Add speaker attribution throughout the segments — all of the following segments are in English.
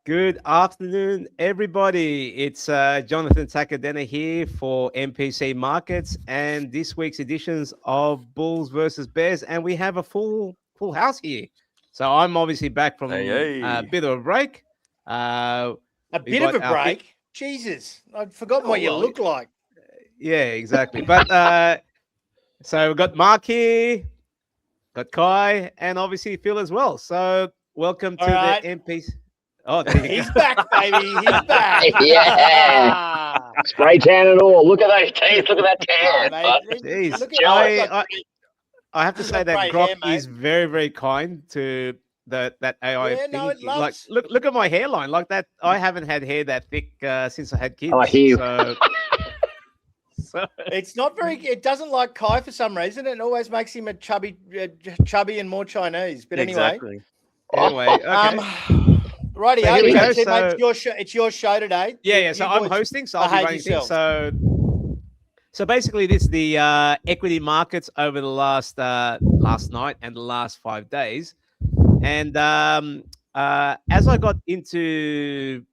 Speaker 1: Good afternoon, everybody. It's Jonathan Takadena here for MPC Markets and this week's editions of Bulls versus Bears, and we have a full house here. So I'm obviously back from a
Speaker 2: Hey.
Speaker 1: bit of a break. Uh,
Speaker 3: A
Speaker 1: we
Speaker 3: bit of
Speaker 1: got
Speaker 3: a
Speaker 1: our
Speaker 3: break. Jesus, I'd forgotten what you
Speaker 1: well,
Speaker 3: look like.
Speaker 1: yeah, exactly. But so we've got Mark here, got Kai, and obviously Phil as well. So welcome
Speaker 3: All
Speaker 1: to
Speaker 3: right.
Speaker 1: the MPC. Oh, there you
Speaker 3: He's
Speaker 1: go.
Speaker 3: back, baby. He's back.
Speaker 4: Yeah. Spray tan and all. Look at those teeth. Look at that
Speaker 3: Oh,
Speaker 4: tan.
Speaker 3: mate.
Speaker 1: Jeez.
Speaker 3: Look at
Speaker 4: Jealous.
Speaker 1: I have to say
Speaker 3: got
Speaker 1: that
Speaker 3: grey
Speaker 1: Grok
Speaker 3: hair, mate.
Speaker 1: is very, very kind to that AI
Speaker 3: Yeah, no,
Speaker 1: thing.
Speaker 3: it
Speaker 1: Like,
Speaker 3: loves.
Speaker 1: look at my hairline. Like that, I haven't had hair that thick since I had kids.
Speaker 4: I hear you.
Speaker 1: So
Speaker 3: It's not very. It doesn't like Kai for some reason. It always makes him a chubby and more Chinese. But anyway,
Speaker 1: anyway, okay.
Speaker 3: Rightio,
Speaker 1: So here we go.
Speaker 3: JT, mate,
Speaker 1: So
Speaker 3: it's your show today.
Speaker 1: yeah. So
Speaker 3: You
Speaker 1: I'm
Speaker 3: boys
Speaker 1: hosting. So I'll be
Speaker 3: behave
Speaker 1: running things.
Speaker 3: yourselves.
Speaker 1: So basically, this is the equity markets over the last night and the last 5 days. And as I got into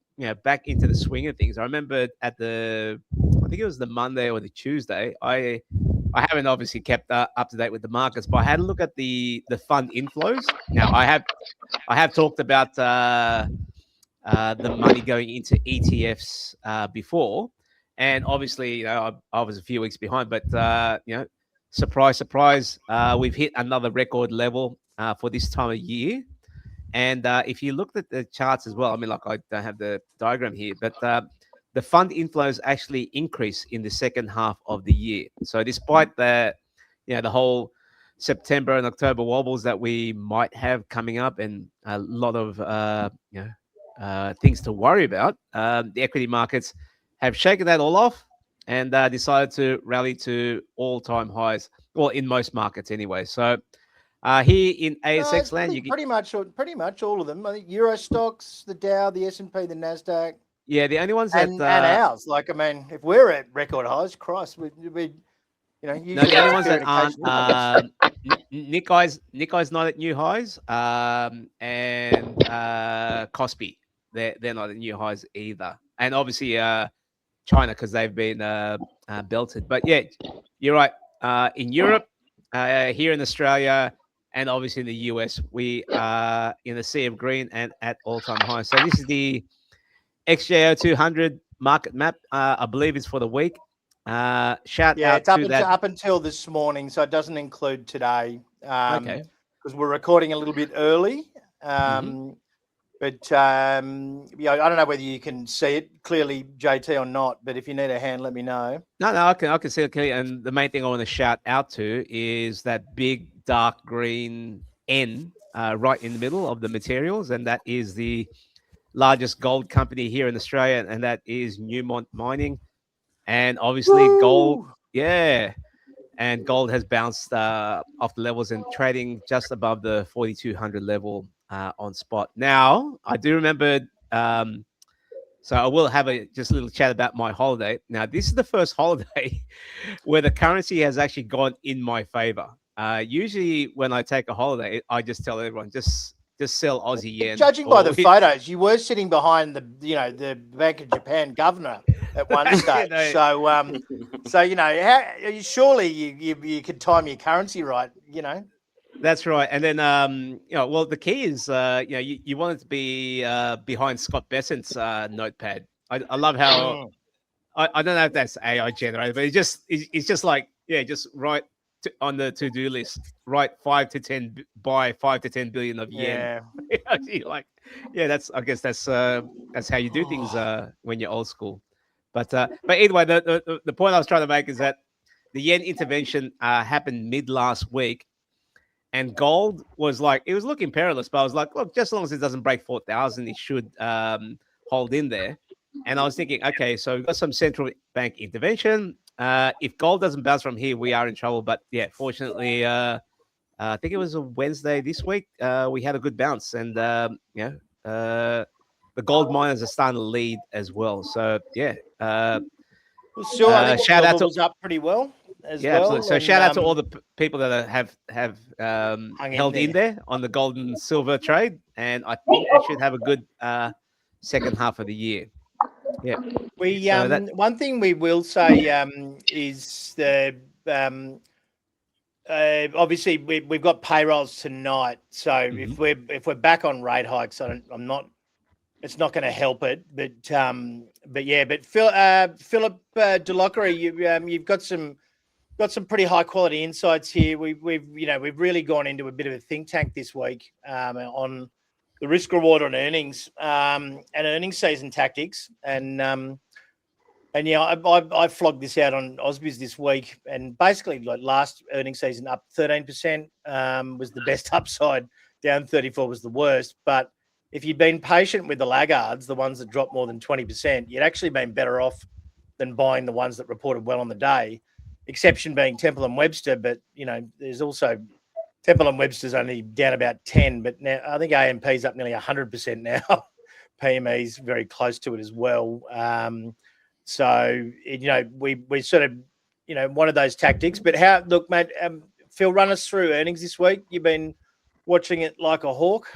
Speaker 1: back into the swing of things, I remember I think it was the Monday or the Tuesday. I haven't obviously kept up to date with the markets, but I had a look at the fund inflows. Now I have talked about the money going into ETFs before, and obviously I was a few weeks behind, but surprise, surprise, we've hit another record level for this time of year. And if you looked at the charts as well, I mean, like I don't have the diagram here, but the fund inflows actually increase in the second half of the year. So despite the whole September and October wobbles that we might have coming up, and a lot of things to worry about, the equity markets have shaken that all off and decided to rally to all-time highs. Well, in most markets anyway. So here in ASX land, you get
Speaker 3: pretty much all of them. I think Euro Stoxx, the Dow, the S&P, the Nasdaq,
Speaker 1: the only ones that
Speaker 3: and ours. Like, I mean, if we're at record highs, Christ, we
Speaker 1: no, the only ones that aren't Nick Guy's not at new highs, and Kospi, they're not at new highs either, and obviously China, because they've been belted. But yeah, you're right. In Europe, here in Australia, and obviously in the US, we are in the sea of green and at all-time highs. So this is the XJO 200 market map. I believe it's for the week. Shout out
Speaker 3: it's up
Speaker 1: to that.
Speaker 3: up until this morning, so it doesn't include today.
Speaker 1: Okay.
Speaker 3: Because we're recording a little bit early. But I don't know whether you can see it clearly, JT, or not. But if you need a hand, let me know.
Speaker 1: No, I can see it clearly. And the main thing I want to shout out to is that big dark green N right in the middle of the materials, and that is the largest gold company here in Australia, and that is Newmont Mining. And obviously gold, and gold has bounced off the levels and trading just above the 4,200 level on spot. Now, I do remember, so I will have just a little chat about my holiday. Now, this is the first holiday where the currency has actually gone in my favor. Usually when I take a holiday, I just tell everyone, just sell Aussie yen.
Speaker 3: Judging by the photos, you were sitting behind the Bank of Japan governor at one stage. Surely you could time your currency right,
Speaker 1: That's right. And then, well, the key is, you want it to be behind Scott Bessent's notepad. I love how, I don't know if that's AI generated, but it's just like, just write on the to-do list, write 5 to 10 buy 5 to 10 billion of yen. I guess that's how you do things when you're old school. But either way, the point I was trying to make is that the yen intervention happened mid last week, and gold was like, it was looking perilous, but I was like, look, just as long as it doesn't break 4,000, it should hold in there. And I was thinking, okay, so we've got some central bank intervention. If gold doesn't bounce from here, we are in trouble. But yeah, fortunately, I think it was a Wednesday this week, we had a good bounce, and the gold miners are starting to lead as well. So yeah,
Speaker 3: I think
Speaker 1: shout out to
Speaker 3: was up pretty well.
Speaker 1: Absolutely. So shout out to all the people that have held in there on the gold and silver trade, and I think we should have a good second half of the year. Yeah.
Speaker 3: We
Speaker 1: So
Speaker 3: one thing we will say is the obviously we've got payrolls tonight, so if we're back on rate hikes, I'm not. It's not going to help it, but yeah. But Philip Delockery, you've got some pretty high quality insights here. We've really gone into a bit of a think tank this week on the risk reward on earnings and earnings season tactics, and yeah, I flogged this out on Ausbiz this week, and basically like last earnings season up 13% was the best upside, down 34 was the worst, but if you'd been patient with the laggards, the ones that dropped more than 20%, you'd actually been better off than buying the ones that reported well on the day. Exception being Temple and Webster, but there's also Temple and Webster's only down about 10, but now I think AMP's up nearly 100% now. PME's very close to it as well. So we sort of one of those tactics. But look, mate, Phil, run us through earnings this week. You've been watching it like a hawk.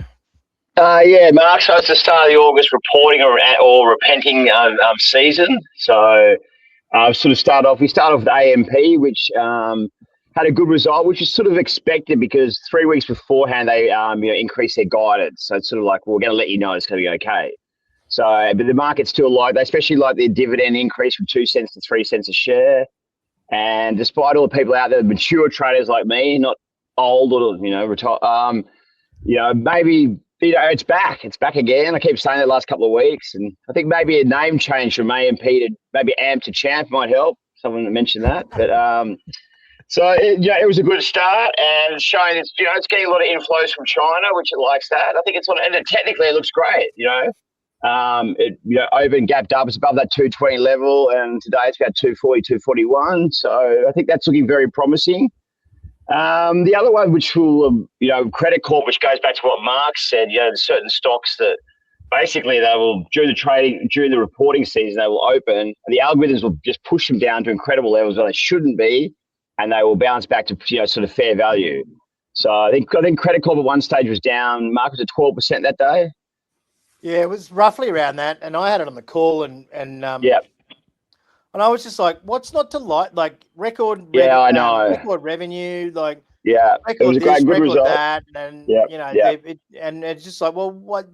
Speaker 4: Yeah, Mark. So it's the start of the August reporting or repenting season. So we start off with AMP, which had a good result, which is sort of expected because 3 weeks beforehand they increased their guidance. So it's sort of like, we're going to let you know it's going to be okay. So, but the market still they especially like their dividend increase from 2 cents to 3 cents a share. And despite all the people out there, mature traders like me, not old or retired, maybe. It's back. It's back again. I keep saying that last couple of weeks, and I think maybe a name change from AMP to maybe AMP to Champ might help. Someone mentioned that, but so it was a good start, and it's showing it's it's getting a lot of inflows from China, which it likes that. I think it's and technically it looks great. It open gapped up. It's above that 220 level, and today it's about 240, 241. So I think that's looking very promising. The other one, which will, Credit Corp, which goes back to what Mark said, there's certain stocks that basically they will, during the reporting season, they will open, and the algorithms will just push them down to incredible levels where they shouldn't be, and they will bounce back to, sort of fair value. So I think Credit Corp at one stage was down, Mark, was at 12% that day?
Speaker 3: Yeah, it was roughly around that, and I had it on the call, and
Speaker 4: yeah.
Speaker 3: And I was just like, what's not to like record
Speaker 4: I know.
Speaker 3: record revenue, like
Speaker 4: it was a good result.
Speaker 3: That, and and it's just like, well, what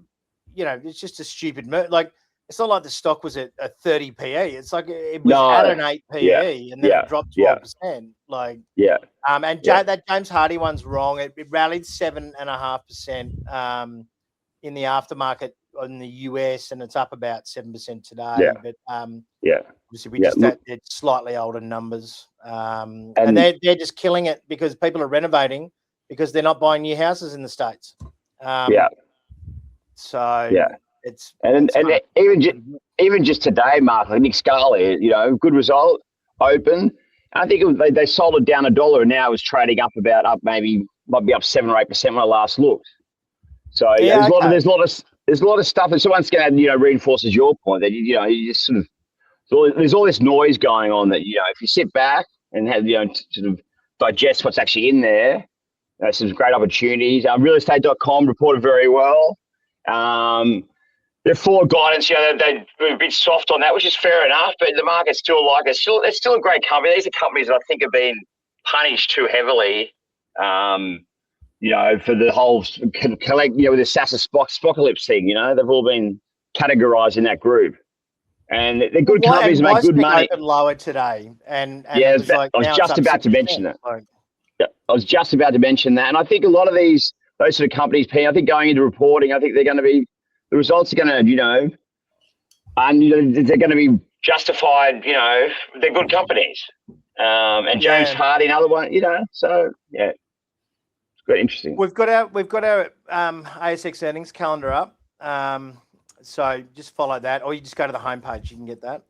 Speaker 3: it's just a stupid like it's not like the stock was at a 30 PE. It's like it was at an 8 PE and then it dropped 12%. Like and that James Hardie one's wrong. It rallied 7.5% in the aftermarket in the US, and it's up about 7% today. But obviously we just it's slightly older numbers, and they're just killing it because people are renovating because they're not buying new houses in the States. So it's even just today, Mark, like Nick Scali, good result, open. I think they sold it down $1, and now it's trading up might be up 7 or 8% when I last looked. So there's a lot of stuff, and so once again, reinforces your point that you just sort of there's all this noise going on that if you sit back and have sort of digest what's actually in there, some great opportunities. Realestate.com reported very well. Their forward guidance, they were a bit soft on that, which is fair enough, but the market still like it. It's still a great company. These are companies that I think have been punished too heavily. For the whole collect, with the SaaS Spocalypse thing, they've all been categorized in that group, and they're good companies, make good money. Opened lower today, and
Speaker 4: I was just about to mention that. I was just about to mention that, and I think a lot of those sort of companies, I think going into reporting, I think they're going to be the results are going to, they're going to be justified. They're good companies, and James Hardie, another one, so yeah. Very interesting.
Speaker 3: We've got our ASX earnings calendar up, so just follow that, or you just go to the homepage. You can get that.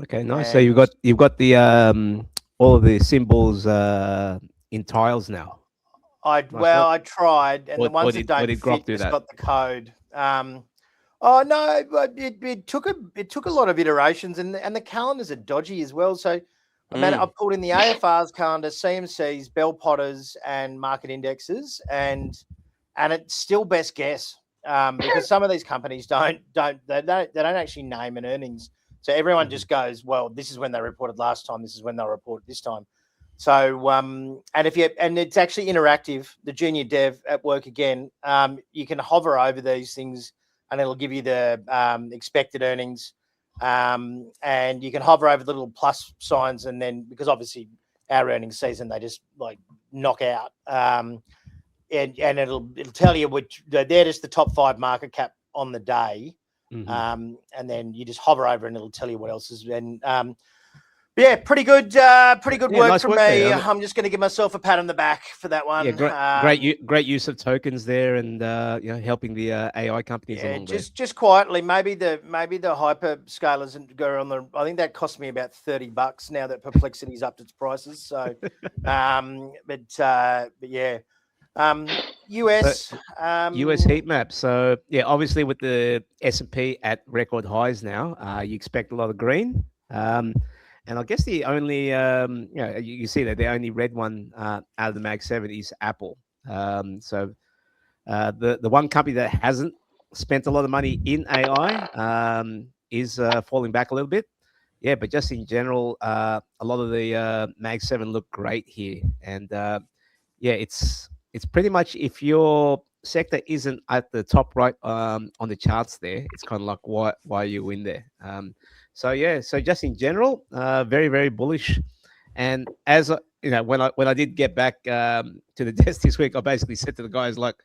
Speaker 1: Okay, nice. So you've got the all of the symbols in tiles now.
Speaker 3: I tried, and the ones that don't fit just got the code. No, but it took a lot of iterations, and the calendars are dodgy as well. So. I pulled in the AFR's calendar, CMC's, Bell Potters, and market indexes, and it's still best guess. because some of these companies don't actually name an earnings. So everyone just goes, well, this is when they reported last time. This is when they'll report this time. So, and it's actually interactive. The junior dev at work again, you can hover over these things, and it'll give you the expected earnings, and you can hover over the little plus signs, and then because obviously our earnings season they just like knock out, and it'll tell you which they're just the top 5 market cap on the day. And then you just hover over and it'll tell you what else is. And yeah, pretty good work
Speaker 1: nice
Speaker 3: from
Speaker 1: work
Speaker 3: me.
Speaker 1: there.
Speaker 3: I'm just going to give myself a pat on the back for that one.
Speaker 1: Yeah, great use of tokens there, and helping the AI companies along there.
Speaker 3: Just quietly, maybe the hyperscalers go on the. I think that cost me about $30 now that Perplexity's upped its prices. So, but yeah. US
Speaker 1: heat map. So yeah, obviously with the S&P at record highs now, you expect a lot of green. And I guess the only you see that the only red one out of the Mag 7 is Apple. So the one company that hasn't spent a lot of money in AI is falling back a little bit. Yeah, but just in general, a lot of the Mag 7 look great here, and yeah, it's pretty much if your sector isn't at the top right on the charts there, it's kind of like why are you in there? So yeah, so just in general, very very bullish. And as when I did get back to the desk this week, I basically said to the guys like,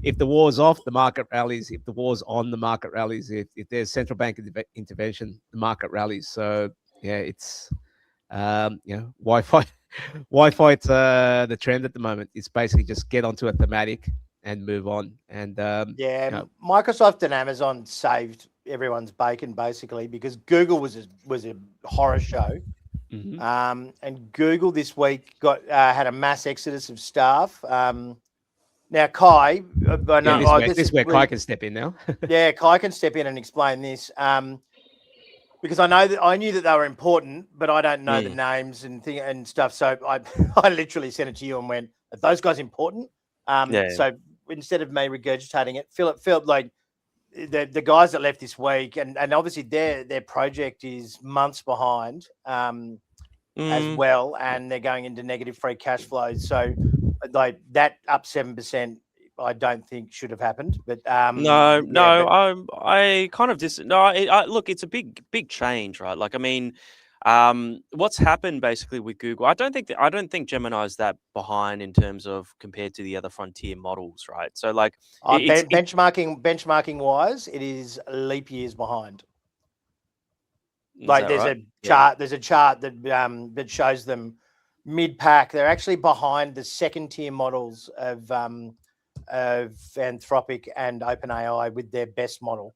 Speaker 1: if the war's off, the market rallies. If the war's on, the market rallies. If there's central bank intervention, the market rallies. So yeah, it's Wi-Fi. Wi-Fi's the trend at the moment. It's basically just get onto a thematic and move on. And
Speaker 3: Microsoft and Amazon saved everyone's bacon basically because Google was a horror show. And Google this week had a mass exodus of staff. Now, Kai, I know
Speaker 1: this is where Kai can step in now.
Speaker 3: Yeah, Kai can step in and explain this. Because I knew that they were important, but I don't know the names and stuff. So I literally sent it to you and went, "Are those guys important?" So instead of me regurgitating it, Philip, like the guys that left this week, and obviously their project is months behind as well, and they're going into negative free cash flows. So like that up 7%. I don't think should have happened, but
Speaker 2: I kind of look, it's a big change, right? Like, I mean, what's happened basically with Google? I don't think Gemini is that behind in terms of compared to the other frontier models, right? So, like,
Speaker 3: benchmarking wise, it is leap years behind. Like, there's
Speaker 2: right?
Speaker 3: a chart that shows them mid pack. They're actually behind the second tier models of Anthropic and OpenAI with their best model.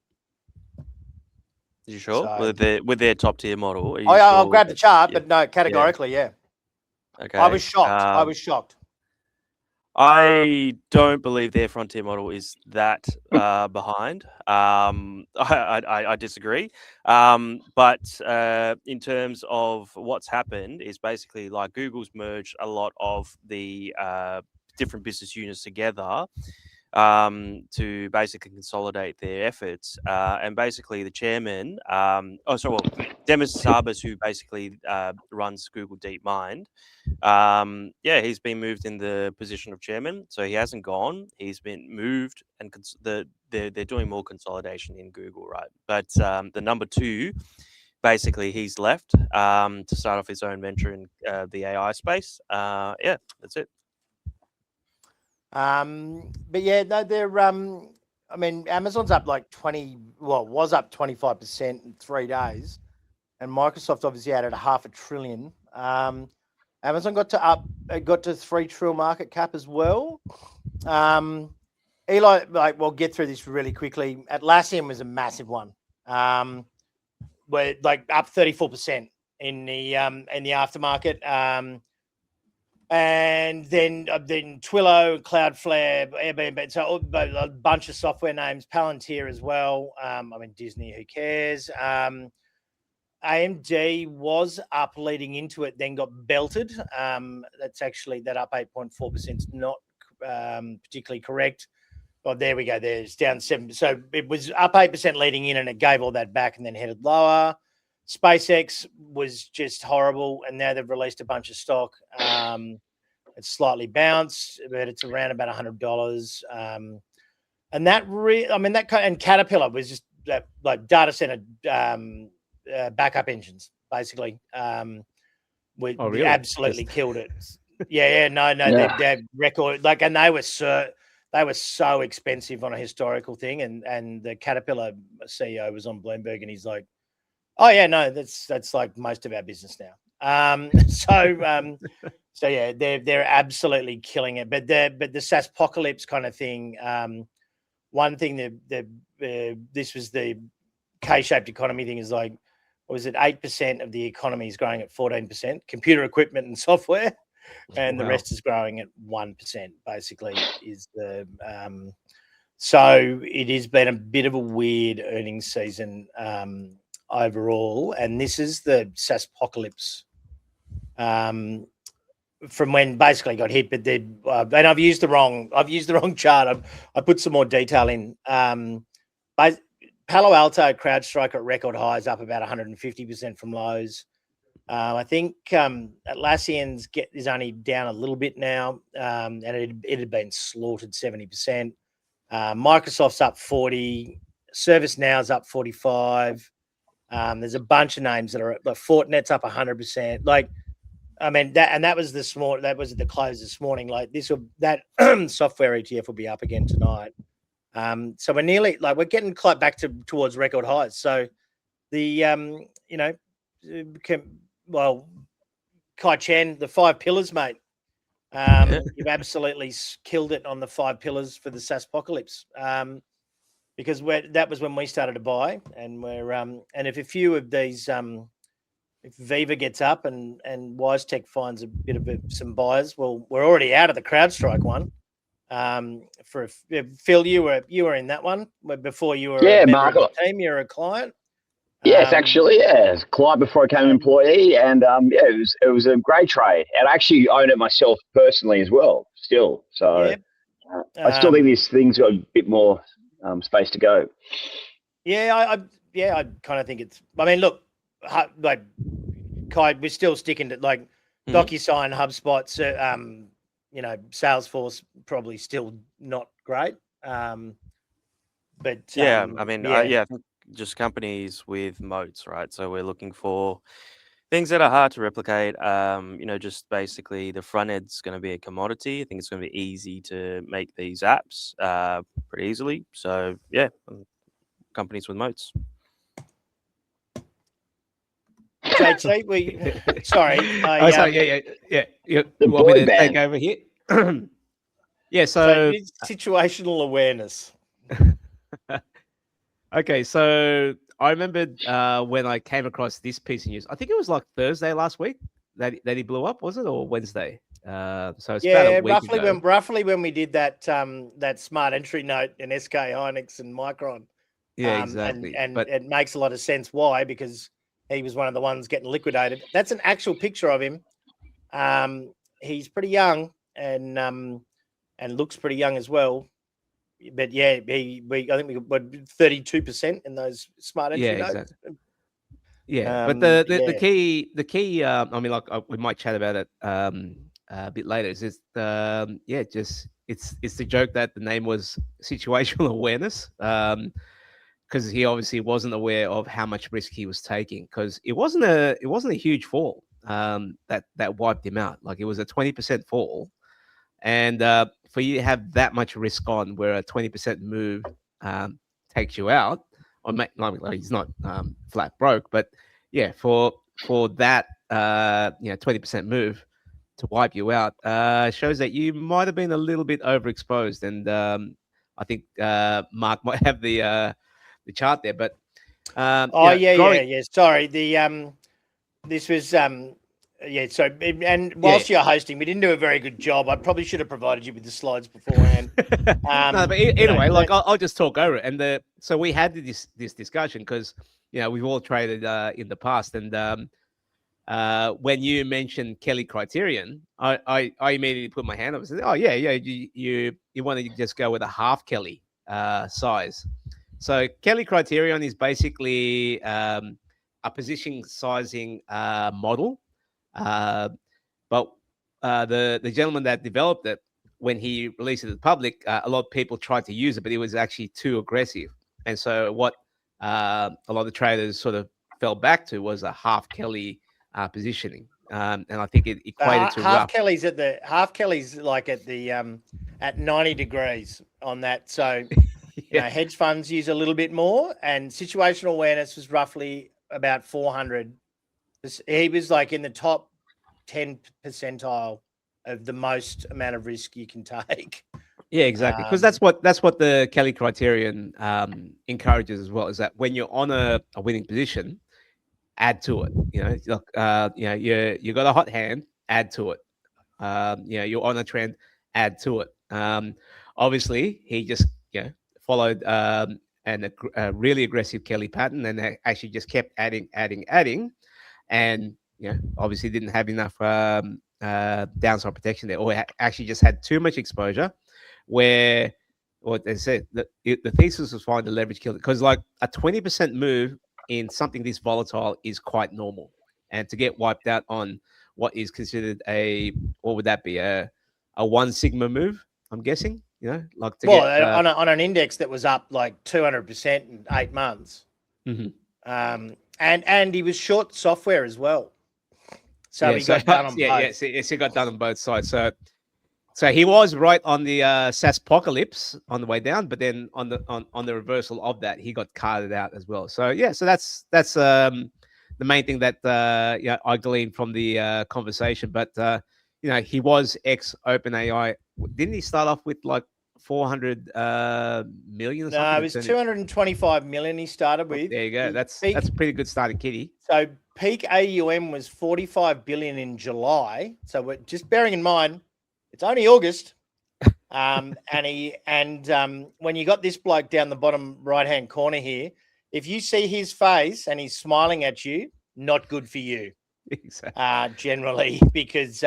Speaker 2: Are you sure? So, with their top tier model?
Speaker 3: I'll grab the chart, but no, categorically, yeah.
Speaker 2: Okay.
Speaker 3: I was shocked.
Speaker 2: I don't believe their frontier model is that behind. I disagree. But in terms of what's happened is basically like Google's merged a lot of the different business units together to basically consolidate their efforts. And basically the chairman, Demis Hassabis, who basically runs Google DeepMind, he's been moved in the position of chairman. So he hasn't gone. He's been moved, and they're doing more consolidation in Google, right? But the number 2, basically, he's left to start off his own venture in the AI space. That's it.
Speaker 3: But yeah, no, they're I mean, Amazon's up like was up 25% in 3 days, and Microsoft obviously added $500 billion. Amazon got to 3 trillion market cap as well. Eli, we'll get through this really quickly. Atlassian was a massive one. We're like up 34% in the aftermarket. And then Twilio, Cloudflare, Airbnb, so a bunch of software names, Palantir as well. I mean, Disney, who cares? AMD was up leading into it, then got belted. That's actually that up 8.4% is not particularly correct. Oh, there we go. There's down 7. So it was up 8% leading in, and it gave all that back and then headed lower. SpaceX was just horrible, and now they've released a bunch of stock. It's slightly bounced, but it's around about $100. And that and Caterpillar was just like data center backup engines, basically. We
Speaker 1: really?
Speaker 3: absolutely killed it. They're record and they were so expensive on a historical thing, and the Caterpillar CEO was on Bloomberg, and he's like, "Oh yeah, no, that's like most of our business now." So yeah, they're absolutely killing it. But the SaaS apocalypse kind of thing. One thing this was the K-shaped economy thing is like, what was it? 8% of the economy is growing at 14%, computer equipment and software, and the rest is growing at 1%. Basically, is the so it has been a bit of a weird earnings season overall, and this is the SaaS apocalypse. From when basically got hit, but and I've used the wrong chart. I put some more detail in. Palo Alto, CrowdStrike at record highs, up about 150% from lows. I think Atlassian's is only down a little bit now, and it had been slaughtered 70%. Microsoft's up 40. ServiceNow's up 45. There's a bunch of names that are like Fortinet's up 100%. Like, I mean, that was the close this morning. Like that software ETF will be up again tonight. So we're nearly we're getting back towards record highs. So the Kai Chen, the 5 pillars, mate. You've absolutely killed it on the 5 pillars for the SaaS apocalypse. Because that was when we started to buy, and we're and if a few of these if Viva gets up and WiseTech finds a bit of some buyers, well, we're already out of the CrowdStrike one. Phil, you were in that one before you were a member of the team. You're a client.
Speaker 4: Yes, actually, as client before I became an employee, and it was a great trade, and I actually own it myself personally as well. Still, so I still think these things got a bit more space to go.
Speaker 3: I kind of think it's. I mean, look. Like Kai, we're still sticking to DocuSign, HubSpot, Salesforce probably still not great. But
Speaker 2: I think just companies with moats, right? So we're looking for things that are hard to replicate. Just basically the front end's going to be a commodity. I think it's going to be easy to make these apps pretty easily. So companies with moats.
Speaker 3: JT, sorry.
Speaker 1: You want me to take over here? So
Speaker 3: situational awareness.
Speaker 1: Okay, so I remembered when I came across this piece of news. I think it was like Thursday last week that he blew up, was it, or Wednesday? So it's about a week ago.
Speaker 3: Roughly when we did that smart entry note in SK Hynix and Micron.
Speaker 1: Yeah, exactly.
Speaker 3: And it makes a lot of sense. Why? Because he was one of the ones getting liquidated. That's an actual picture of him. He's pretty young and looks pretty young as well. But I think we got 32% in those smart entry notes.
Speaker 1: Exactly. Yeah, but the key. We might chat about it a bit later. It's it's the joke that the name was situational awareness. Because he obviously wasn't aware of how much risk he was taking. Because it wasn't a huge fall that wiped him out. Like, it was a 20% fall, and for you to have that much risk on, where a 20% move takes you out, he's not flat broke, but for that 20% move to wipe you out shows that you might have been a little bit overexposed. And I think Mark might have the chart there, but
Speaker 3: sorry, this was so, and whilst you're hosting, we didn't do a very good job. I probably should have provided you with the slides beforehand.
Speaker 1: No, but anyway, I'll just talk over it. And so we had this discussion because we've all traded in the past, and when you mentioned Kelly criterion, I immediately put my hand up and said, "Oh yeah, you want to just go with a half Kelly size." So Kelly criterion is basically a position sizing model, but the gentleman that developed it, when he released it to the public, a lot of people tried to use it, but it was actually too aggressive. And so what a lot of the traders sort of fell back to was a half Kelly positioning, and I think it equated to
Speaker 3: half
Speaker 1: rough.
Speaker 3: Kelly's like at 90 degrees on that. So you know, hedge funds use a little bit more, and situational awareness was roughly about 400. He was like in the top 10 percentile of the most amount of risk you can take.
Speaker 1: Yeah, exactly. Because that's what the Kelly criterion encourages as well, is that when you're on a winning position, add to it. You know, look, you know, you got a hot hand, add to it. You know, you're on a trend, add to it. Obviously, he just followed a really aggressive Kelly pattern, and actually just kept adding, and obviously didn't have enough downside protection there, or actually just had too much exposure. Where what they said, the thesis was fine to leverage kill it, because like a 20% move in something this volatile is quite normal, and to get wiped out on what is considered what would that be, a 1 sigma move, I'm guessing, like to
Speaker 3: on an index that was up like 200% in 8 months.
Speaker 1: Mm-hmm.
Speaker 3: And he was short software as well, so he got done on both.
Speaker 1: He got done on both sides. So he was right on the SaaS apocalypse on the way down, but then on the reversal of that, he got carded out as well. So so that's the main thing that I gleaned from the conversation. But he was ex OpenAI. Didn't he start off with like 400 million or something?
Speaker 3: No, it was 225 million he started with.
Speaker 1: There you go. That's a pretty good starting kitty.
Speaker 3: So peak AUM was 45 billion in July. So we're just bearing in mind, it's only August. And when you got this bloke down the bottom right-hand corner here, if you see his face and he's smiling at you, not good for you.
Speaker 1: Exactly.
Speaker 3: Generally, because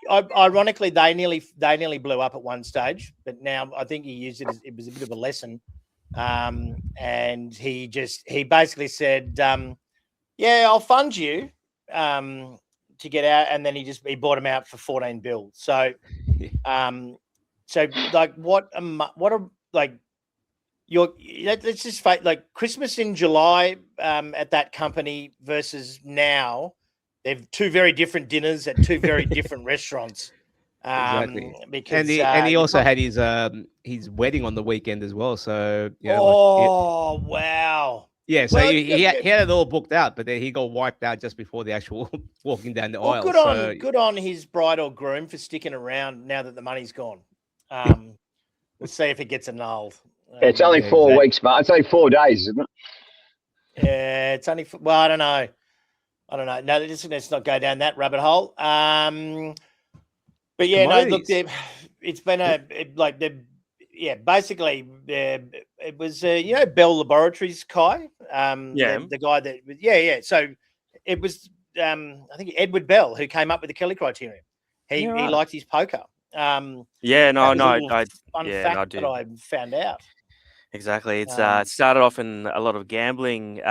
Speaker 3: ironically, they nearly blew up at one stage, but now I think he used it as it was a bit of a lesson. And he basically said, "Yeah, I'll fund you to get out," and then he bought him out for 14 bills. So, like let's just face, like Christmas in July at that company versus now. They've two very different dinners at two very different restaurants.
Speaker 1: Exactly.
Speaker 3: Because
Speaker 1: and he also had his wedding on the weekend as well. So
Speaker 3: wow.
Speaker 1: Yeah, so he had it all booked out, but then he got wiped out just before the actual walking down the aisle.
Speaker 3: Good on his bride or groom for sticking around now that the money's gone. We'll see if it gets annulled.
Speaker 4: It's only 4 weeks, but it's only 4 days, isn't it?
Speaker 3: Yeah, it's only I don't know. No, let's not go down that rabbit hole. But yeah,
Speaker 1: Commodities.
Speaker 3: no, look, it's been basically it was Bell Laboratories, Kai. The guy that So it was I think Edward Bell who came up with the Kelly criterion. He liked his poker. Fun fact that I found out.
Speaker 2: Exactly. It's it started off in a lot of gambling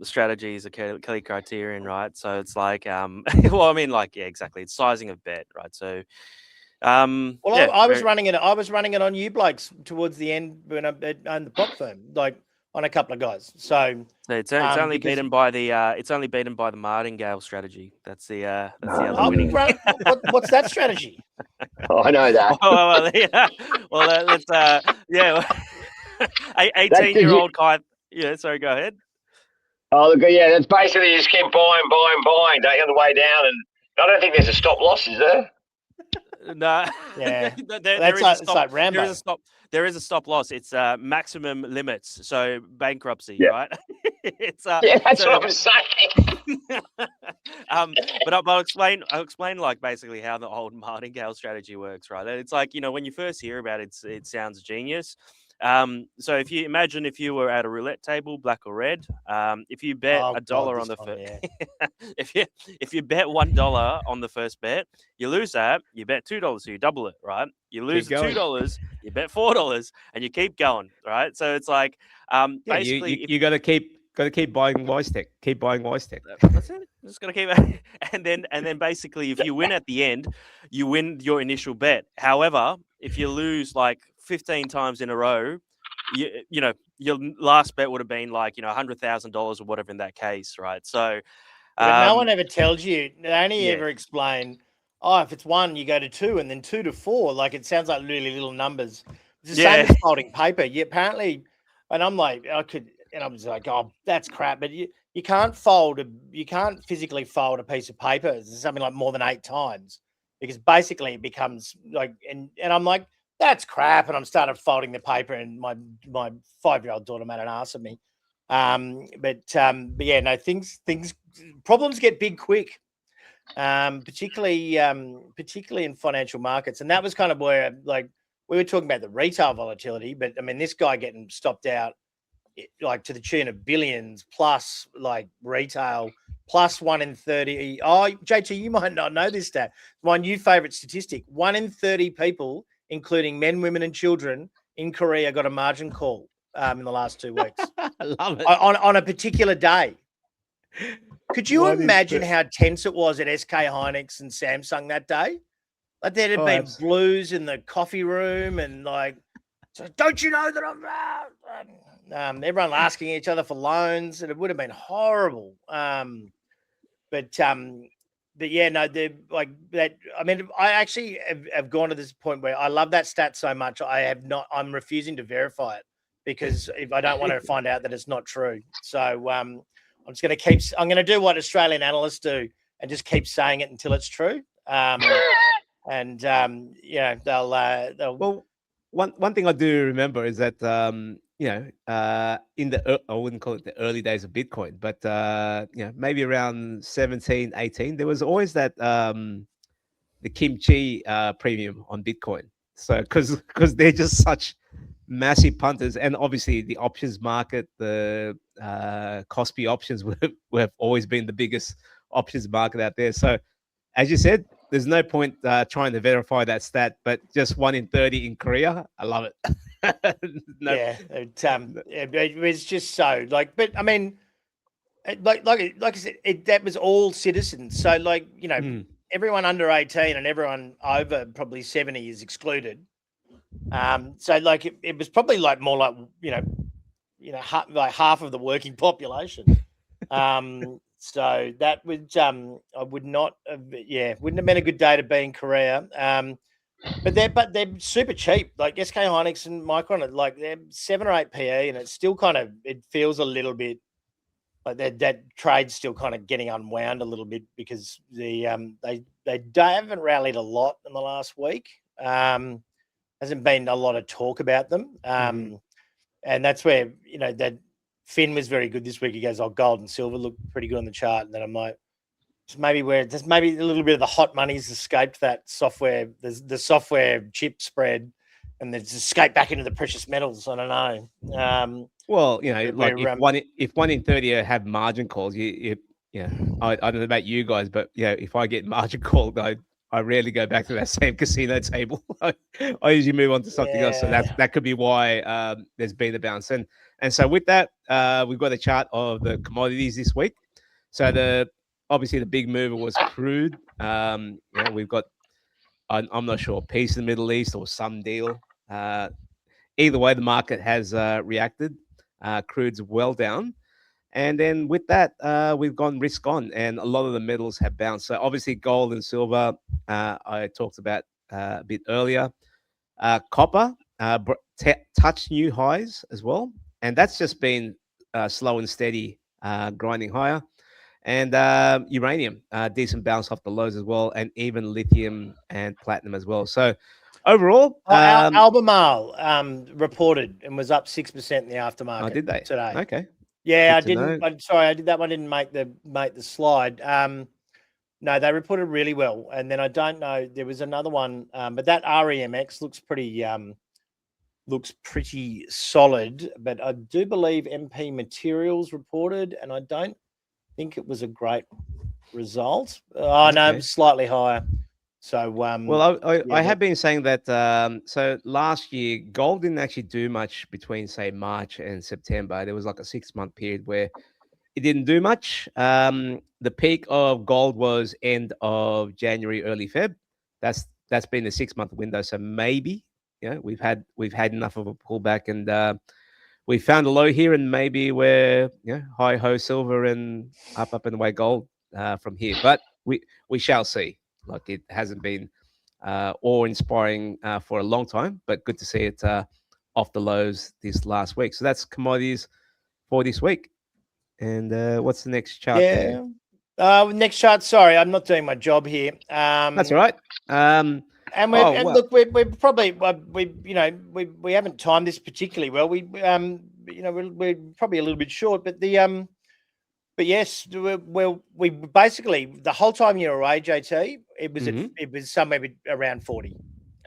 Speaker 2: strategies, a Kelly criterion, right? So it's like, exactly. It's sizing a bet, right? So,
Speaker 3: I was running it. I was running it on you blokes towards the end when I owned the prop firm, like on a couple of guys. So
Speaker 2: it's only beaten by the martingale strategy. That's the other winning.
Speaker 3: What's that strategy?
Speaker 4: I know that.
Speaker 2: Let's 18-year-old Kai. Yeah, sorry, go ahead.
Speaker 4: Oh, look, yeah, that's basically you just keep buying, don't you, on the way down, and I don't think there's a stop loss, is there?
Speaker 2: No.
Speaker 3: Yeah.
Speaker 2: It's
Speaker 3: like Rambo.
Speaker 2: There is a stop loss. It's maximum limits, so bankruptcy, right?
Speaker 4: It's that's what I'm saying.
Speaker 2: But I'll explain like basically how the old martingale strategy works, right? It's like, when you first hear about it, it sounds genius. So if you imagine if you were at a roulette table, black or red, if you bet $1 on the first, if you bet $1 on the first bet, you lose that. You bet $2, so you double it, right? You lose the $2, you bet $4, and you keep going, right? So it's like basically,
Speaker 1: you got to keep buying Wistek. Keep buying Wistek.
Speaker 2: That's it. Just gotta keep, and then basically, if you win at the end, you win your initial bet. However, if you lose like 15 times in a row, you know your last bet would have been like $100,000 or whatever in that case, right? So,
Speaker 3: but no one ever tells you. They only ever explain. Oh, if it's 1, you go to 2, and then 2 to 4. Like it sounds like really little numbers. It's the same as folding paper. Yeah, apparently, and I'm like, and I'm just like, oh, that's crap. But you can't you can't physically fold a piece of paper something like more than 8 times, because basically it becomes like, and I'm like, that's crap. And I'm started folding the paper, and my 5-year-old daughter made an ass of me. But yeah, no, problems get big quick. Particularly in financial markets. And that was kind of where, like, we were talking about the retail volatility, but I mean, this guy getting stopped out like to the tune of billions plus, like retail plus 1 in 30. Oh, JT, you might not know this stat. My new favorite statistic: 1 in 30 people, including men, women, and children in Korea, got a margin call in the last 2 weeks.
Speaker 1: I love it.
Speaker 3: On a particular day. Could you imagine how tense it was at SK Hynix and Samsung that day? Like there'd have been blues in the coffee room, and like, so don't you know that I'm everyone asking each other for loans, and it would have been horrible. But yeah, no, they're like that. I mean, I actually have gone to this point where I love that stat so much. I'm refusing to verify it, because if I don't want to find out that it's not true. So I'm just going to I'm going to do what Australian analysts do and just keep saying it until it's true. And yeah, they'll.
Speaker 1: Well, one thing I do remember is that in the I wouldn't call it the early days of Bitcoin, but maybe around 17, 18, there was always that the kimchi premium on Bitcoin. So because they're just such massive punters, and obviously the options market, the Kospi options have always been the biggest options market out there. So as you said, there's no point trying to verify that stat, but just 1 in 30 in Korea, I love it.
Speaker 3: Yeah, it was just so like, but I mean, like I said, that was all citizens. So like, everyone under 18 and everyone over probably 70 is excluded. So like it was probably like more like like half of the working population. So that was I would not wouldn't have been a good day to be in Korea. But they're super cheap. Like SK Hynix and Micron, like they're 7 or 8 PE, and it's still kind of, it feels a little bit like that trade's still kind of getting unwound a little bit, because they haven't rallied a lot in the last week. Hasn't been a lot of talk about them. And that's where, that Finn was very good this week. He goes, oh, gold and silver look pretty good on the chart. And then I'm like, maybe a little bit of the hot money's escaped that software, the software chip spread, and it's escaped back into the precious metals. I don't know.
Speaker 1: Well, like if 1 in 30 have margin calls, I don't know about you guys, but if I get margin called, I rarely go back to that same casino table. I usually move on to something else. So that could be why there's been a bounce. And so with that, we've got a chart of the commodities this week. So obviously the big mover was crude. We've got, I'm not sure, peace in the Middle East or some deal. Either way, the market has reacted. Crude's well down. And then with that, we've gone risk on, and a lot of the metals have bounced. So obviously gold and silver, I talked about a bit earlier. Copper touched new highs as well. And that's just been slow and steady, grinding higher. And uranium, decent bounce off the lows as well, and even lithium and platinum as well. So overall,
Speaker 3: Albemarle reported and was up 6% in the aftermarket.
Speaker 1: Oh, did they
Speaker 3: today?
Speaker 1: Okay.
Speaker 3: Yeah, I didn't. I'm sorry, I did that one. Didn't make the slide. No, they reported really well, and then I don't know. There was another one, but that REMX looks pretty looks pretty solid, but I do believe MP Materials reported, and I don't think it was a great result. Oh no, it was slightly higher. So
Speaker 1: Well, I
Speaker 3: yeah,
Speaker 1: have been saying that. So last year, gold didn't actually do much between, say, March and September. There was like a 6-month period where it didn't do much. The peak of gold was end of January, early Feb. That's been the 6-month window. So maybe, we've had enough of a pullback, and we found a low here, and maybe we're hi ho silver and up and away gold from here. But we shall see. Like, it hasn't been awe-inspiring for a long time, but good to see it off the lows this last week. So that's commodities for this week. And what's the next chart?
Speaker 3: yeah. Next chart. Sorry, I'm not doing my job here.
Speaker 1: That's all right.
Speaker 3: And look, we're probably we haven't timed this particularly well. We're probably a little bit short, but but yes, we basically the whole time you were away, JT, it was somewhere around 40.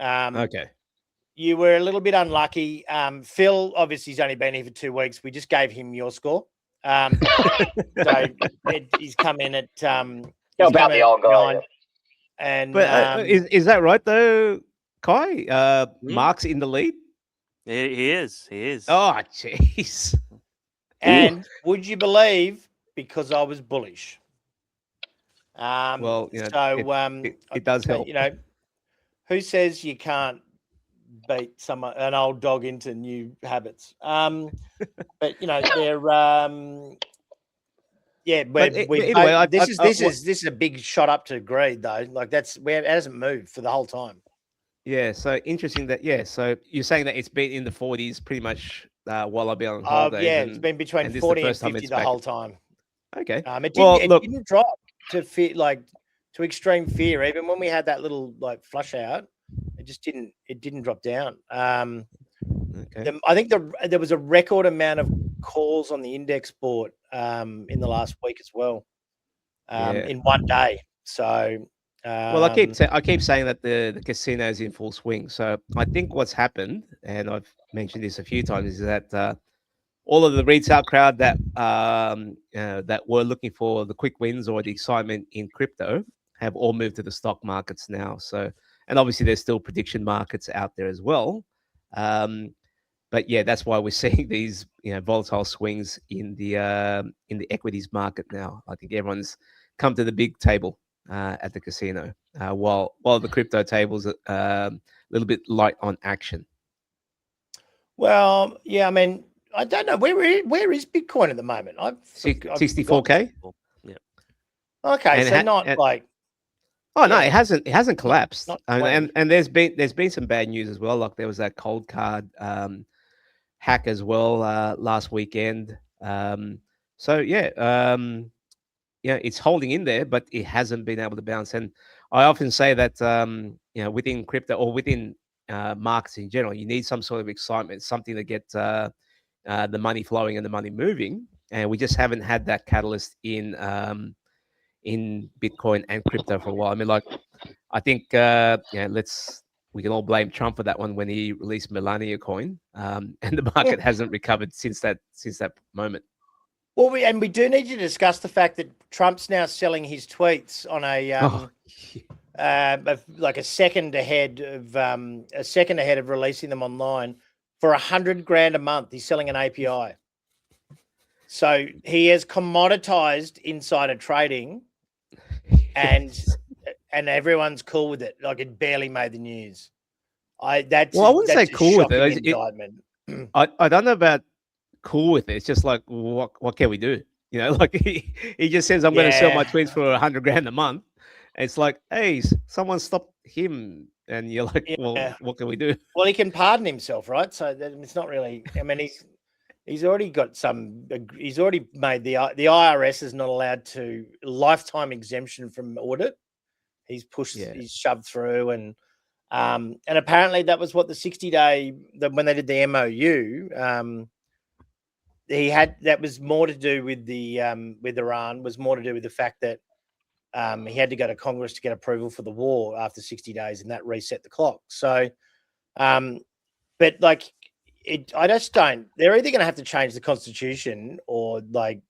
Speaker 1: Okay.
Speaker 3: You were a little bit unlucky. Phil, obviously, he's only been here for 2 weeks. We just gave him your score. So he's come in at
Speaker 4: How about the old guy?
Speaker 3: And
Speaker 1: but is that right though, Kai? Mark's in the lead.
Speaker 2: He is.
Speaker 1: Oh, jeez.
Speaker 3: And would you believe? Because I was bullish.
Speaker 1: Well,
Speaker 3: so
Speaker 1: it does help.
Speaker 3: Who says you can't beat an old dog into new habits? But they're this is a big shot up to greed though. Like it hasn't moved for the whole time.
Speaker 1: Yeah, so interesting that. Yeah, so you're saying that it's been in the 40s pretty much while I've been on holidays.
Speaker 3: Yeah, it's been between 40 and 50 the whole time.
Speaker 1: Okay.
Speaker 3: It didn't drop to to extreme fear. Even when we had that little flush out, it didn't drop down.
Speaker 1: Okay.
Speaker 3: I think there was a record amount of calls on the index board in the last week as well, in one day. So,
Speaker 1: well, I keep saying that the casino is in full swing. So I think what's happened, and I've mentioned this a few times, is that all of the retail crowd that that were looking for the quick wins or the excitement in crypto have all moved to the stock markets now. So, and obviously there's still prediction markets out there as well. But yeah, that's why we're seeing these volatile swings in the equities market now. I think everyone's come to the big table at the casino, while the crypto table's a little bit light on action.
Speaker 3: Well, yeah, I mean, I don't know where is Bitcoin at the moment.
Speaker 1: 64K.
Speaker 2: Yeah.
Speaker 3: Okay,
Speaker 1: And
Speaker 3: so not like.
Speaker 1: Oh no, it hasn't collapsed.
Speaker 3: Not
Speaker 1: and there's been some bad news as well. Like there was that cold card hack as well last weekend. So yeah, it's holding in there, but it hasn't been able to bounce. And I often say that within crypto or within markets in general, you need some sort of excitement, something to get the money flowing and the money moving. And we just haven't had that catalyst in Bitcoin and crypto for a while. I mean, like, I think we can all blame Trump for that one when he released Melania coin, and the market hasn't recovered since that moment.
Speaker 3: Well, we do need to discuss the fact that Trump's now selling his tweets on a second ahead of releasing them online for $100,000 a month. He's selling an API, so he has commoditized insider trading, and everyone's cool with it. Like, it barely made the news. I wouldn't
Speaker 1: say cool with it.
Speaker 3: Indictment.
Speaker 1: I don't know about cool with it. It's just like, what can we do? Like he just says, I'm going to sell my tweets for $100,000 a month. It's like, hey, someone stop him. And you're like, well, what can we do?
Speaker 3: Well, he can pardon himself, right? So it's not really, I mean, he's already got he's already made the IRS is not allowed to lifetime exemption from audit. He's pushed, he's shoved through, and apparently that was what the 60-day, when they did the MOU, that was more to do with with Iran, was more to do with the fact that he had to go to Congress to get approval for the war after 60 days, and that reset the clock. So, but like, I just don't. They're either going to have to change the constitution or get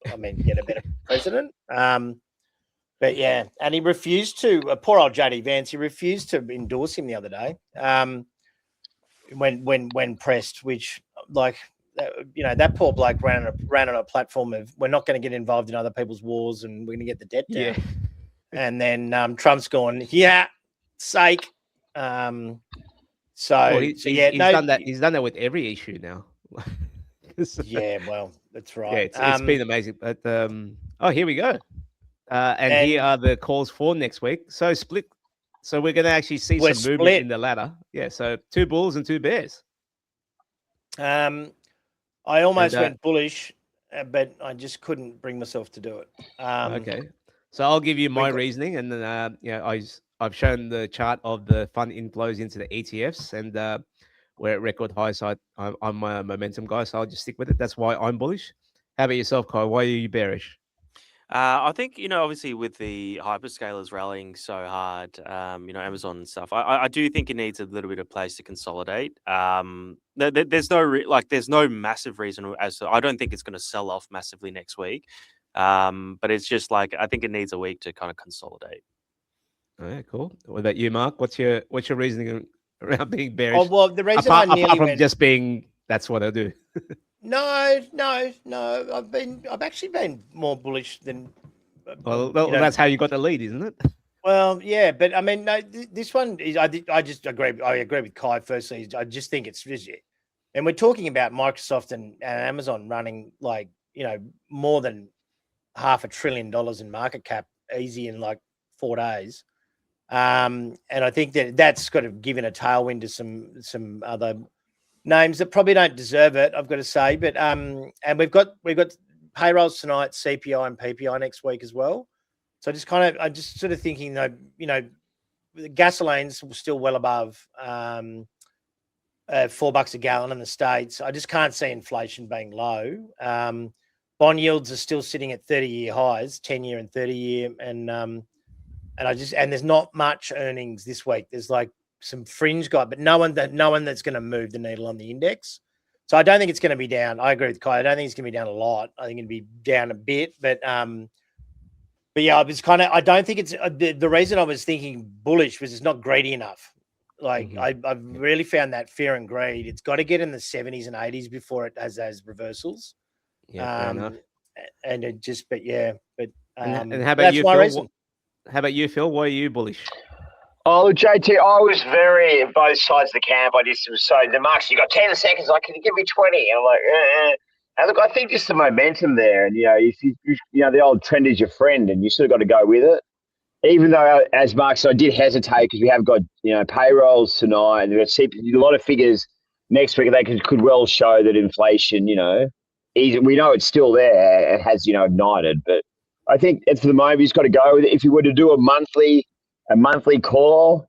Speaker 3: a better president. But yeah, and he refused to. Poor old JD Vance. He refused to endorse him the other day. When pressed, which that poor bloke ran on a platform of we're not going to get involved in other people's wars and we're going to get the debt down.
Speaker 1: Yeah.
Speaker 3: And then Trump's gone, sake. He's done that. He's done that with every issue now. Yeah, well, that's right.
Speaker 1: Yeah, it's been amazing. But here we go. And here are the calls for next week. So split. So we're going to actually see some movement in the ladder. Yeah. So 2 bulls and 2 bears.
Speaker 3: I almost went bullish, but I just couldn't bring myself to do it.
Speaker 1: Okay. So I'll give you my reasoning, and then I've shown the chart of the fund inflows into the ETFs, and we're at record high. So I'm a momentum guy, so I'll just stick with it. That's why I'm bullish. How about yourself, Kai? Why are you bearish?
Speaker 2: I think, obviously with the hyperscalers rallying so hard, Amazon and stuff, I do think it needs a little bit of place to consolidate. There's no massive reason I don't think it's going to sell off massively next week. But it's just I think it needs a week to kind of consolidate.
Speaker 1: All right, cool. What about you, Mark? What's your reasoning around being bearish?
Speaker 3: Oh, well, the reason
Speaker 1: apart from just being that's what I do.
Speaker 3: No. I've actually been more bullish than.
Speaker 1: Well, that's how you got the lead, isn't it?
Speaker 3: Well, yeah, but I mean, no. This one is. I just agree. I agree with Kai. Firstly, I just think it's, and we're talking about Microsoft and Amazon running more than $500 billion in market cap easy in 4 days. And I think that's got to give it a tailwind to some other names that probably don't deserve it, I've got to say. But and we've got payrolls tonight, CPI and PPI next week as well. So I'm just sort of thinking the gasoline's still well above $4 a gallon in the States. I just can't see inflation being low. Bond yields are still sitting at 30-year highs, 10-year and 30-year, and there's not much earnings this week. There's some fringe guy, but no one that's going to move the needle on the index. So I don't think it's going to be down. I agree with Kai. I don't think it's going to be down a lot. I think it'll be down a bit, but yeah, I don't think it's the reason I was thinking bullish was it's not greedy enough. I've really found that fear and greed. It's got to get in the 70s and 80s before it has those reversals.
Speaker 1: Yeah,
Speaker 3: and it just, but yeah, but
Speaker 1: and how about you, Phil? How about you, Phil? Why are you bullish?
Speaker 4: Oh, JT, I was very both sides of the camp. I just was so the marks. You got 10 seconds. Can you give me 20? I'm like, And look, I think just the momentum there, and if you the old trend is your friend, and you sort of got to go with it. Even though, as Mark said, I did hesitate because we have got payrolls tonight, and we've got a lot of figures next week. They could well show that inflation, we know it's still there. It has ignited, but I think for the moment he's got to go with it. If you were to do a monthly call,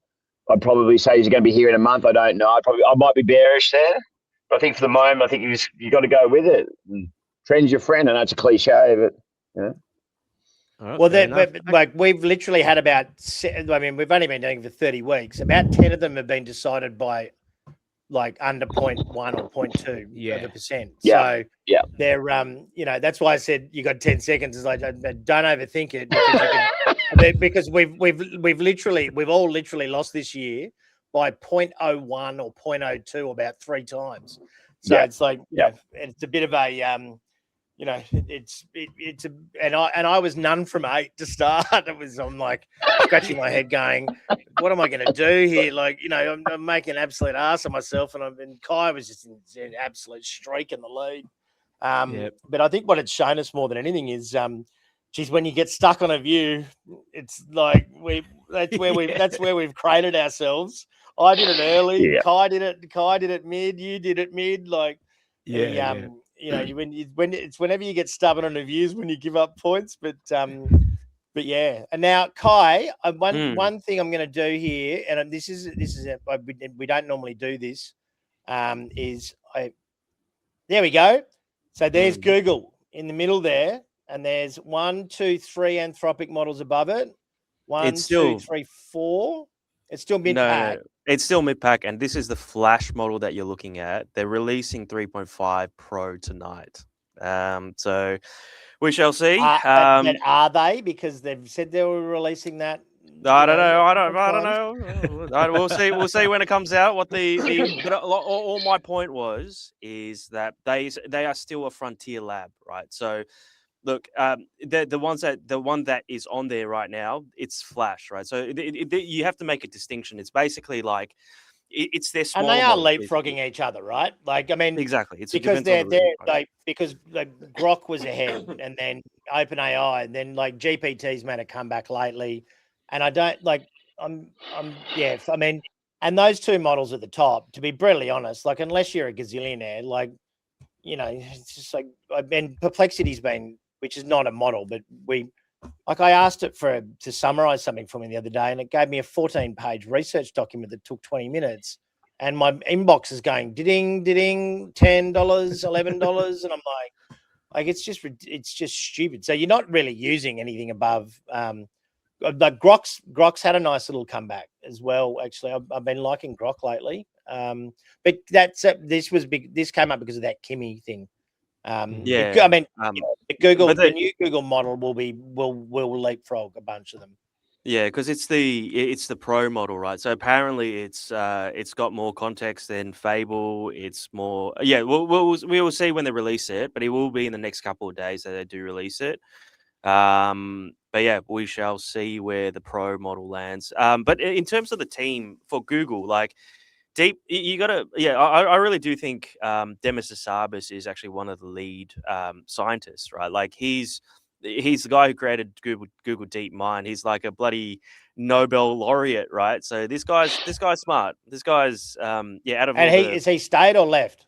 Speaker 4: I'd probably say he's going to be here in a month. I don't know. I might be bearish there, but I think for the moment, I think you got to go with it. Trend's your friend. I know it's a cliche, but
Speaker 1: Right,
Speaker 3: well, we've literally had about. We've only been doing it for 30 weeks. About 10 of them have been decided by under 0.1 or 0.2%.
Speaker 4: Yeah.
Speaker 3: So they're that's why I said you got 10 seconds. Is don't overthink it because we've all literally lost this year by 0.01 or 0.02 about 3 times. So it's it's a bit of a I was none from 8 to start. I'm scratching my head going, what am I going to do here? I'm making an absolute ass of myself, and Kai was just in an absolute streak in the lead. But I think what it's shown us more than anything is, when you get stuck on a view, it's that's where we've created ourselves. I did it early. Yeah. Kai did it mid. You did it mid. Whenever you get stubborn on the views when you give up points, but yeah. And now, Kai, one thing I'm going to do here, and we don't normally do this, there we go. So there's Google in the middle there, and there's 1, 2, 3 Anthropic models above it. 1, 2, 3, 4. It's still mid
Speaker 2: No,
Speaker 3: pack.
Speaker 2: it's still mid-pack, and this is the flash model that you're looking at. They're releasing 3.5 Pro tonight. So we shall see.
Speaker 3: But are they? Because they've said they were releasing that.
Speaker 2: I don't know. I don't know. We'll see. We'll see when it comes out. What but all my point is that they are still a frontier lab, right? So look, the one that is on there right now, it's flash, right? So you have to make a distinction. It's basically like it's their
Speaker 3: And
Speaker 2: smaller
Speaker 3: they are
Speaker 2: models, basically.
Speaker 3: leapfrogging each other, right? Like, I mean,
Speaker 2: Exactly. It's
Speaker 3: because
Speaker 2: depends on the region, right?
Speaker 3: because like Grok was ahead, and then OpenAI, and then like GPT's made a comeback lately, and I don't like. Yeah. I mean, and those two models at the top. To be brutally honest, like unless you're a gazillionaire, like it's just like and Perplexity's been, which is not a model, but I asked it to summarize something for me the other day, and it gave me a 14-page research document that took 20 minutes. And my inbox is going ding, $10, $11, and I'm like it's just stupid. So you're not really using anything above. Like Grok's had a nice little comeback as well. Actually, I've been liking Grok lately. But this was big. This came up because of that Kimi thing.
Speaker 2: Yeah.
Speaker 3: The new Google model will leapfrog a bunch of them.
Speaker 2: Yeah, because it's the Pro model, right? So apparently it's got more context than Fable. It's more we will see when they release it, but it will be in the next couple of days that they do release it. But yeah, we shall see where the Pro model lands. But in terms of the team for Google, like deep, you gotta I really do think Demis Hassabis is actually one of the lead scientists, right? Like he's the guy who created Google DeepMind. He's like a bloody Nobel laureate, right? So this guy's smart. This guy's out of
Speaker 3: is he stayed or left?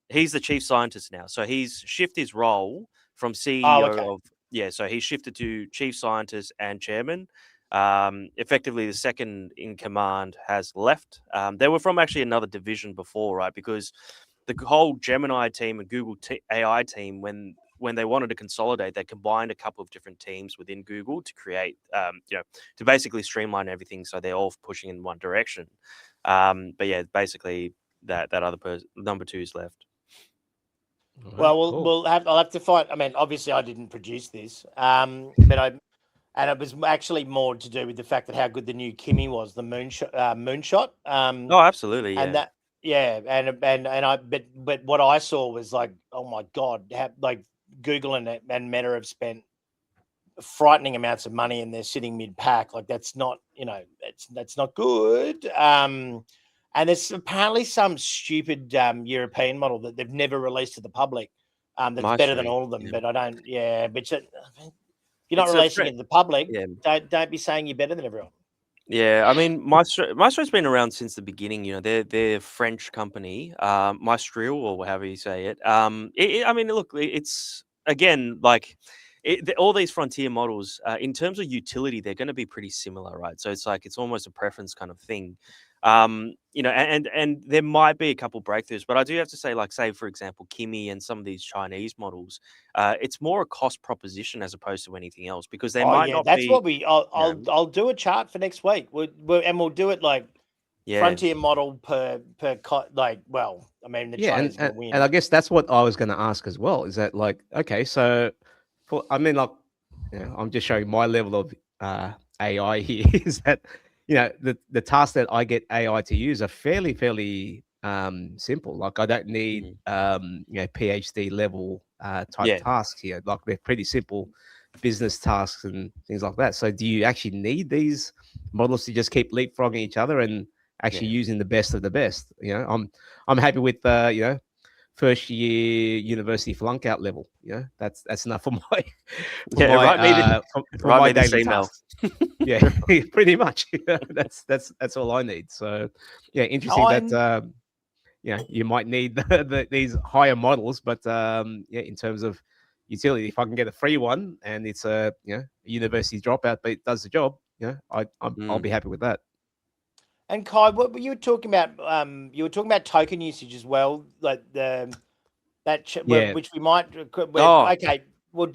Speaker 2: He's the chief scientist now. So he's shifted his role from CEO of so he's shifted to chief scientist and chairman. Effectively the second in command has left. They were from actually another division before, right? Because the whole Gemini team and Google AI team, when they wanted to consolidate, they combined a couple of different teams within Google to create, to basically streamline everything so they're all pushing in one direction. But yeah, basically that other person, number 2, is left.
Speaker 3: Well, I'll have to find. I mean, obviously, I didn't produce this, but it was actually more to do with the fact that how good the new Kimi was, the moonshot.
Speaker 2: Oh, absolutely, yeah.
Speaker 3: But what I saw was like, oh my god, like Google and Meta have spent frightening amounts of money and they're sitting mid-pack. Like that's not, that's not good. And there's apparently some stupid European model that they've never released to the public that's better than all of them. Yeah. But I don't. Yeah, but you're not releasing it to the public. Yeah. Don't be saying you're better than everyone.
Speaker 2: Yeah, I mean, Maestro's been around since the beginning. They're a French company, Maestro or however you say it. I mean, look, it's again like all these frontier models in terms of utility, they're going to be pretty similar, right? So it's almost a preference kind of thing. And there might be a couple breakthroughs, but I do have to say, like, say, for example, Kimi and some of these Chinese models, it's more a cost proposition as opposed to anything else because they might not
Speaker 3: that's
Speaker 2: be.
Speaker 3: What I'll do a chart for next week. We'll do it like frontier model per like. Well, I mean, the Chinese will win.
Speaker 1: And I guess that's what I was going to ask as well. Is that like okay? So, I'm just showing my level of AI here. Is that the tasks that I get AI to use are fairly simple. Like I don't need PhD level type tasks here. Like they're pretty simple business tasks and things like that. So do you actually need these models to just keep leapfrogging each other and actually using the best of the best? I'm happy with first year university flunk out level. That's enough for my my daily tasks. Yeah, pretty much. That's all I need. So interesting that you might need these higher models, but in terms of utility, if I can get a free one and it's a university dropout but it does the job, I'll be happy with that.
Speaker 3: And Kai, what you were talking about? You were talking about token usage as well, like which we might. Okay,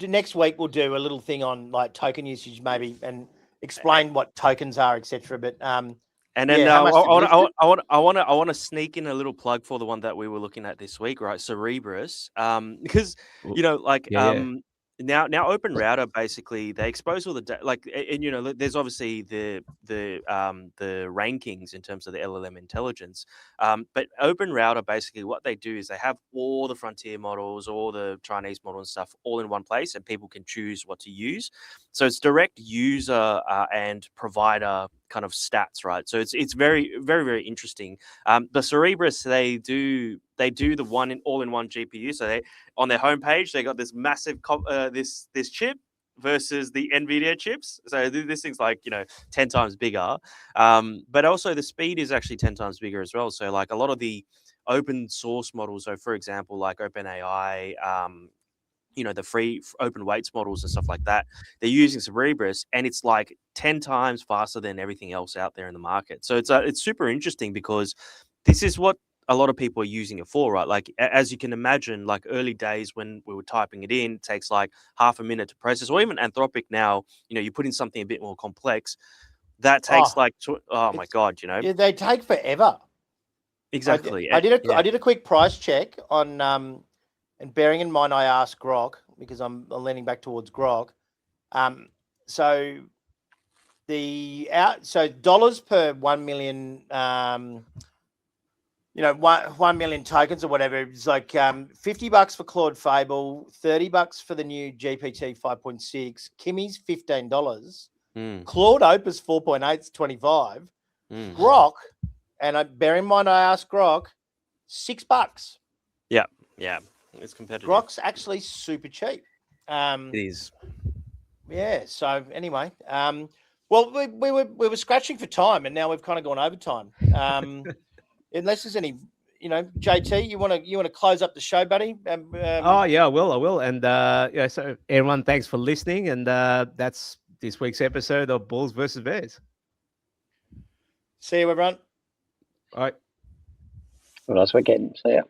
Speaker 3: next week we'll do a little thing on like token usage maybe and explain what tokens are, etc. But
Speaker 2: And then
Speaker 3: Yeah, how much did it lift
Speaker 2: I want to sneak in a little plug for the one that we were looking at this week, right? Cerebrus, because like
Speaker 1: Yeah.
Speaker 2: now Open Router basically they expose all the and there's obviously the rankings in terms of the LLM intelligence, but Open Router basically what they do is they have all the frontier models, all the Chinese models and stuff all in one place, and people can choose what to use. So it's direct user and provider kind of stats, right? So it's very, very, very interesting. The Cerebrus, they do the all-in-one GPU. So they on their homepage they got this massive this chip versus the NVIDIA chips. So this thing's like 10 times bigger, but also the speed is actually 10 times bigger as well. So like a lot of the open source models, so for example like OpenAI, the free open weights models and stuff like that, they're using Cerebrus, and it's like 10 times faster than everything else out there in the market. So it's super interesting because this is what a lot of people are using it for, right? Like as you can imagine, like early days when we were typing it in, it takes like half a minute to process, or even Anthropic now, you put in something a bit more complex, that takes oh my God,
Speaker 3: Yeah, they take forever.
Speaker 2: Exactly.
Speaker 3: I did a quick price check on and bearing in mind I asked Grok because I'm leaning back towards Grok. So dollars per 1 million 1 million tokens or whatever, it's like $50 for Claude Fable, $30 for the new GPT 5.6, Kimmy's $15, Claude Opus 4.8 is $25, Grok, and bear in mind I asked Grok, $6.
Speaker 2: Yeah, it's competitive.
Speaker 3: Grok's actually super cheap.
Speaker 1: It is.
Speaker 3: Yeah. So anyway, well, we were scratching for time, and now we've kind of gone over time. Unless there's any, JT, you want to close up the show, buddy?
Speaker 1: Oh yeah, I will. And so everyone, thanks for listening, and that's this week's episode of Bulls versus Bears.
Speaker 3: See you, everyone.
Speaker 1: All right.
Speaker 4: Have a nice weekend. See ya.